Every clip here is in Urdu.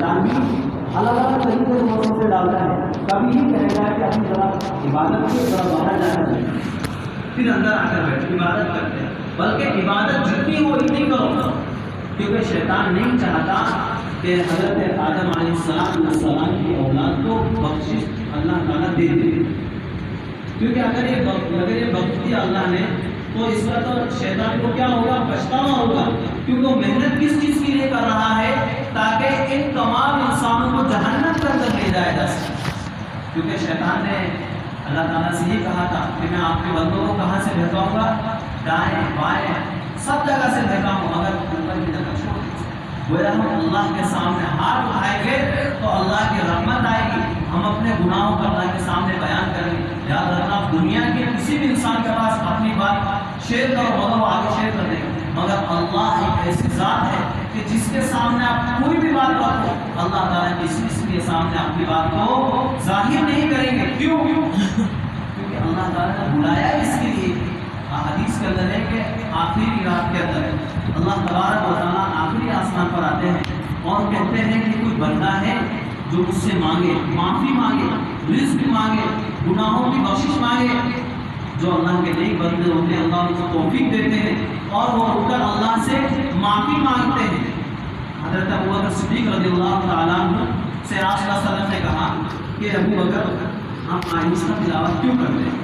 شیطان بھی الگ الگ طریقے سے موسم سے ڈالتا ہے. کبھی یہ کہے گا کہ اپنی ذرا عبادت کی ذرا باہر جانا ہے، پھر اندر آ کر بیٹھ عبادت کرتے ہیں. بلکہ عبادت جتنی ہو اتنی کرو، کیونکہ شیطان نہیں چاہتا کہ حضرت آدم علیہ السلام کی اولاد کو بخشش اللہ تعالیٰ دے دے. کیونکہ اگر یہ بخش دیا اللہ نے تو اس کا تو شیطان کو کیا ہوگا؟ پچھتاوا ہوگا. کیونکہ وہ محنت کس چیز کے لیے کر رہا ہے؟ تاکہ ان تمام انسانوں کو جہنم کے اندر لے جایا جا سکے. کیونکہ شیطان نے اللہ تعالیٰ سے یہ کہا تھا کہ میں آپ کے بندوں کو کہاں سے بہکاؤں گا؟ دائیں بائیں سب جگہ سے بہکاؤں، مگر اوپر کی جگہ چھوڑ. گویا ہم اللہ کے سامنے ہاتھ اٹھائیں گے تو اللہ کی رحمت آئے گی. ہم اپنے گناہوں کو اللہ کے سامنے بیان کریں گے. یاد رکھنا، دنیا کے کسی بھی انسان کے پاس اپنی بات شیئر کرو مگر وہ آگے شیئر کر دیں گے. مگر اللہ ایک ایسی ذات ہے کہ جس کے سامنے آپ کوئی بھی بات رکھو، اللہ تعالیٰ کسی کے سامنے اپنی بات کو ظاہر نہیں کریں گے. کیوں؟ کیونکہ اللہ تعالیٰ نے بلایا اس کے لیے. حدیث کے اندر ہے کہ آخری رات کے اندر اللہ تبارک و تعالیٰ آخری آسمان پر آتے ہیں اور کہتے ہیں کہ کوئی بندہ ہے جو مجھ سے مانگے، معافی مانگے، رزق مانگے، گناہوں کی بخشش مانگے. جو اللہ کے نئے بندے ہوتے ہیں اللہ ان کو توفیق دیتے ہیں اور وہ اٹھ کر اللہ سے معافی مانگتے ہیں. حضرت ابوبکر صدیق رضی اللہ تعالیٰ عنہ سے آج کا صدر نے کہا کہ ابوبکر آپ آہستہ تلاوت کیوں کرتے ہیں؟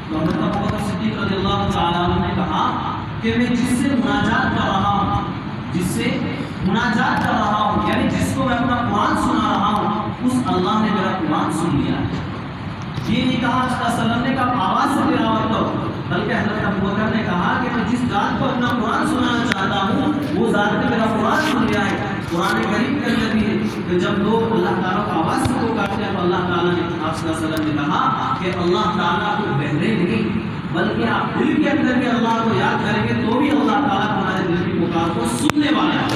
تو حضرت ابوبکر صدیق رضی اللہ تعالیٰ عنہ نے کہا کہ میں جس سے مناجات کر رہا ہوں، یعنی جس کو میں اپنا قرآن سنا رہا ہوں، اس اللہ نے میرا قرآن سن لیا ہے. یہ نہیں کہا اس کا سلام نے کہا آواز سے تلاوت کرو، بلکہ حضرت ابوبکر نے کہا کہ میں جس ذات کو اپنا قرآن سنانا چاہتا ہوں وہ ذات نے میرا قرآن سن لیا ہے. قرآن کریم کے اندر بھی ہے کہ جب لوگ اللہ تعالیٰ کو آواز سے پکارتے ہیں تو اللہ تعالیٰ نے آپ صلی اللہ علیہ وسلم نے کہا کہ اللہ تعالیٰ کو بہرے نہیں بلکہ آپ دل کے اندر بھی اللہ کو یاد کریں گے تو بھی اللہ تعالیٰ تمہارے دل کی پکار کو سننے والا ہے.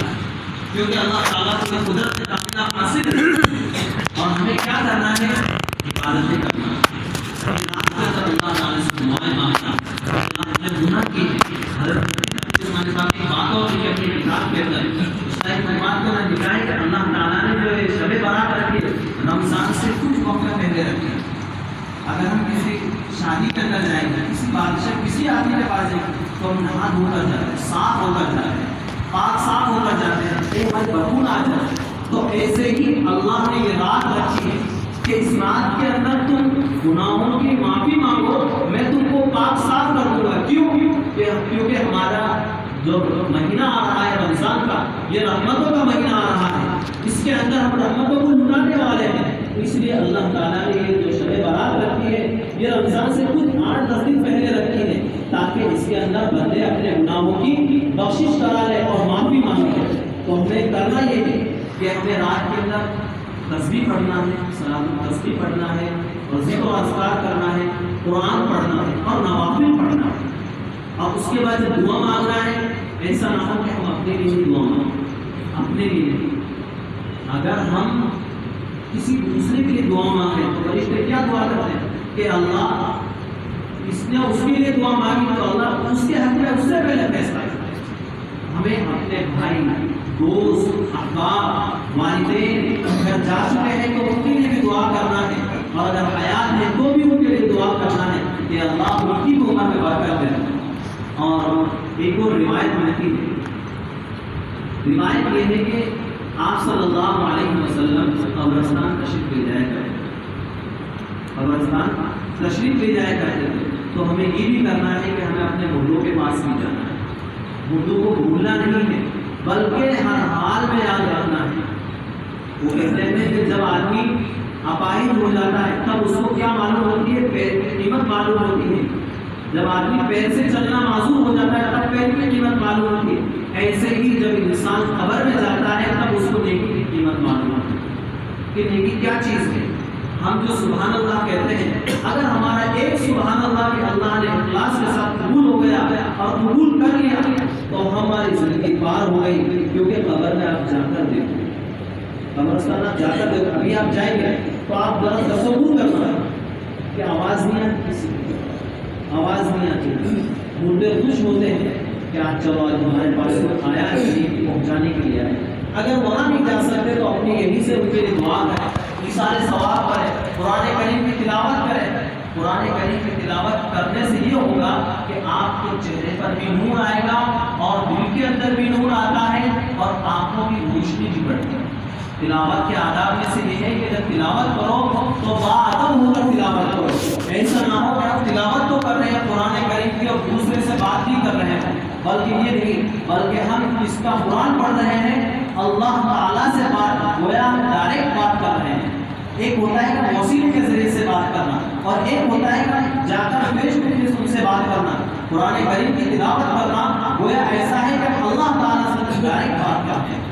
کیونکہ اللہ تعالیٰ کی قدرت کاملہ حاصل ہے اور ہمیں کیا کرنا ہے؟ عبادتیں کرنا ہے. اللہ تعالیٰ سے دعائیں مانگنا. اپنے گناہ کی حضرت باتوں کی اپنی کتاب کے اندر بات کو نہ دکھائیں کہ اللہ تعالیٰ نے جو شب برات رکھی رمضان سے کچھ موقع پہلے رکھے. اگر ہم کسی شادی کے اندر جائیں گے، کسی بادشاہ کسی آدمی کے پاس جائیں گے تو ہم نہا دھو کر جاتے ہیں، صاف ہو کر جاتے ہیں، پاک صاف ہو کر جاتے ہیں، ایک بار بخون آ جاتے ہیں. تو ایسے ہی اللہ نے یہ رات رکھی ہے کہ اس رات کے اندر تم گناہوں کی معافی مانگو، میں تم کو پاک صاف کر دوں گا. کیوں؟ کیونکہ ہمارا جو مہینہ آ رہا ہے رمضان کا، یہ رحمتوں کا مہینہ آ رہا ہے. اس کے اندر ہم رحمتوں کو لٹانے والے ہیں. اس لیے اللہ تعالیٰ نے یہ جو شب برات رکھی ہے یہ رمضان سے کچھ 8-10 دن پہلے رکھی ہے تاکہ اس کے اندر بندے اپنے گناہوں کی بخشش کرا لے اور معافی مانگے. تو ہمیں کرنا یہ ہے کہ ہمیں رات کے اندر تسبیح پڑھنا ہے، صلاۃ التسبیح پڑھنا ہے اور ذکر و اذکار کرنا ہے، قرآن پڑھنا ہے اور نوافل پڑھنا ہے. اور اس کے بعد جب دعا مانگنا ہے ایسا نہ ہو کہ ہم اپنے لیے دعا مانگیں، اپنے لیے نہیں. اگر ہم کسی دوسرے کے لیے دعا مانگ رہے ہیں تو فرشتے کیا دعا کرتے ہیں کہ اللہ اس نے اس کے لیے دعا مانگی تو اللہ اس کے حق میں اس سے پہلے فیصلہ کرتا ہے. ہمیں اپنے بھائی، دوست، احباب، والدین اگر جا چکے ہیں تو ان کے لیے بھی دعا کرنا ہے اور اگر حیات ہے تو بھی ان کے لیے دعا کرنا ہے کہ اللہ ان کی عمر میں برکت دے. اور ایک اور روایت ملتی ہے، روایت یہ ہے کہ آپ صلی اللہ علیہ وسلم قبرستان تشریف لے جایا کرتے تھے. تو ہمیں یہ بھی کرنا ہے کہ ہمیں اپنے مردوں کے پاس بھی جانا ہے. مردوں کو بھولنا نہیں ہے بلکہ ہر حال میں یاد رکھنا ہے. وہ کہتے ہیں کہ جب آدمی اپاہج ہو جاتا ہے تب اس کو کیا معلوم ہوتی ہے؟ پیر کی قیمت معلوم ہوتی ہے. جب آدمی پیر سے چلنا معذور ہو جاتا ہے تب پیر کی قیمت معلوم ہوتی ہے. ایسے ہی جب انسان قبر میں جاتا ہے تب اس کو نیکی کی قیمت معلوم ہوتی ہے کہ نیکی کیا چیز ہے. ہم جو سبحان اللہ کہتے ہیں، اگر ہمارا ایک سبحان اللہ کہ اللہ نے اخلاص کے ساتھ قبول ہو گیا اور قبول کر لیا تو ہماری زندگی پار ہو گئی. کیونکہ قبر میں آپ جا کر دیکھو، قبرستان آپ جا کر دیکھو، ابھی آپ جائیں گے تو آپ ذرا تصور کرنا کہ آواز نہیں آتی، کسی کی آواز نہیں آتی. مردے خوش ہوتے ہیں کہ آج چلو آج ہمارے پاس کوئی آیا ہے پہنچانے کے لیے آئے. اگر وہاں نہیں جا سکتے تو اپنی یہیں سے ان کے لیے دعا کریں، ایثار ثواب کریں، قرآن کریم کی تلاوت کریں. قرآن کریم کی تلاوت کرنے سے یہ ہوگا کہ آپ کے چہرے پر بھی نور آئے گا اور دل کے اندر بھی نور آتا ہے اور آنکھوں کی روشنی بھی بڑھتی ہے. تلاوت کے آداب میں سے یہ ہے کہ جب تلاوت کرو تو باادب ہو کر تلاوت کرو. ایسا نہ ہو کہ آپ تلاوت تو کر رہے ہیں قرآن کریم کی اور دوسرے سے بات نہیں کر رہے ہیں، بلکہ یہ نہیں، بلکہ ہم اس کا قرآن پڑھ رہے ہیں، اللہ تعالیٰ سے بات گویا ڈائریکٹ بات کر رہے ہیں. ایک ہوتا ہے کہ موسیقی کے ذریعے سے بات کرنا اور ایک ہوتا ہے کہ جا کر فیس ٹو فیس ان سے بات کرنا. قرآن کریم کی تلاوت کرنا گویا ایسا ہے کہ اللہ تعالیٰ سے ڈائریکٹ بات کرتے ہیں.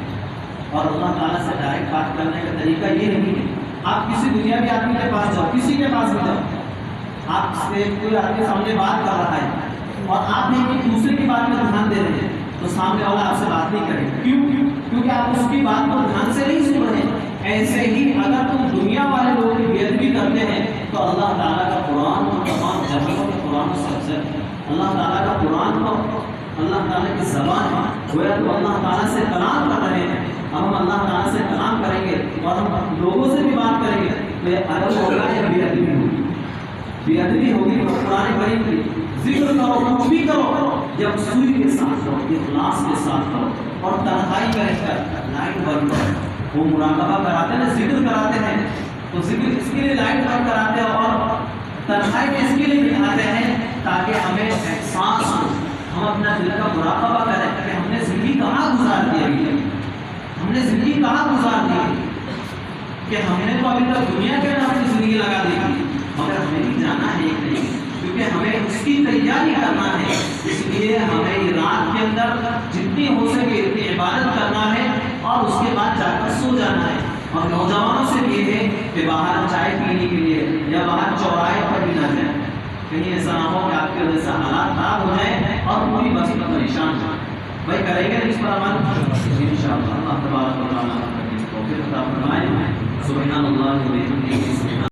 اور اللہ تعالیٰ سے ڈائریکٹ بات کرنے کا طریقہ یہ نہیں ہے آپ کسی دنیا کے آدمی کے پاس جاؤ، کسی کے پاس بھی جاؤ، آپ سے کوئی آپ کے سامنے بات کر رہا ہے اور آپ نے ایک دوسرے کی بات میں دھیان دے رہے ہیں تو سامنے والا آپ سے بات نہیں کرے. کیوں؟ کیونکہ آپ اس کی بات کو دھیان سے نہیں سن رہے ہیں. ایسے ہی اگر تم دنیا والے لوگوں کی بے ادبی کرتے ہیں تو اللہ تعالیٰ کا قرآن اور تمام جگہوں کے قرآن سے افضل ہے. اللہ تعالیٰ کا قرآن کو اللہ تعالیٰ کی زبان ہے، گویا تو اللہ تعالیٰ سے کلام کر رہے ہیں. اب ہم اللہ تعالیٰ سے کلام کریں گے اور ہم لوگوں سے بھی بات کریں گے تو ادب ہوگا یا بے ادبی ہوگی؟ بے ادبی ہوگی. تو قرآن کریم کی ذکر کرو، کچھ بھی کرو، جب سوئی کے ساتھ کرو، اخلاص کے ساتھ کرو اور تنہائی میں رہ کر لائٹ بند کرو. وہ مراقبہ کراتے ہیں، ذکر کراتے ہیں تو ذکر اس کے لیے لائٹ بند کراتے ہیں اور تنہائی میں اس کے لیے بٹھاتے ہیں تاکہ ہمیں احساس ہو، ہم اپنا دل کا مراقبہ کریں کہ ہم نے زندگی کہاں گزار دی ہے، ہم نے زندگی کہاں گزار دی ہے. کہ ہم نے تو ابھی تک دنیا کے اندر اپنی زندگی لگا دی تھی، مگر ہمیں بھی جانا ہے ایک نہیں، کیونکہ ہمیں اس کی تیاری کرنا ہے. اس لیے ہمیں رات کے اندر جتنی ہو سکے اتنی عبادت کرنا ہے اور اس کے بعد جا کر سو جانا ہے. اور نوجوانوں سے یہ ہے کہ باہر چائے پینے کے لیے یا باہر چوراہے پر بھی نہ جائیں، کہیں ایسا نہ ہو کہ آپ کے وجہ سے حالات خراب ہو جائیں اور پوری بستی کا پریشان ہو. بھائی کریں گے اس پر عمل انشاءاللہ. اللہ تبارک و تعالیٰ توفیق عطا فرمائے. سبحان اللہ و بحمدہ.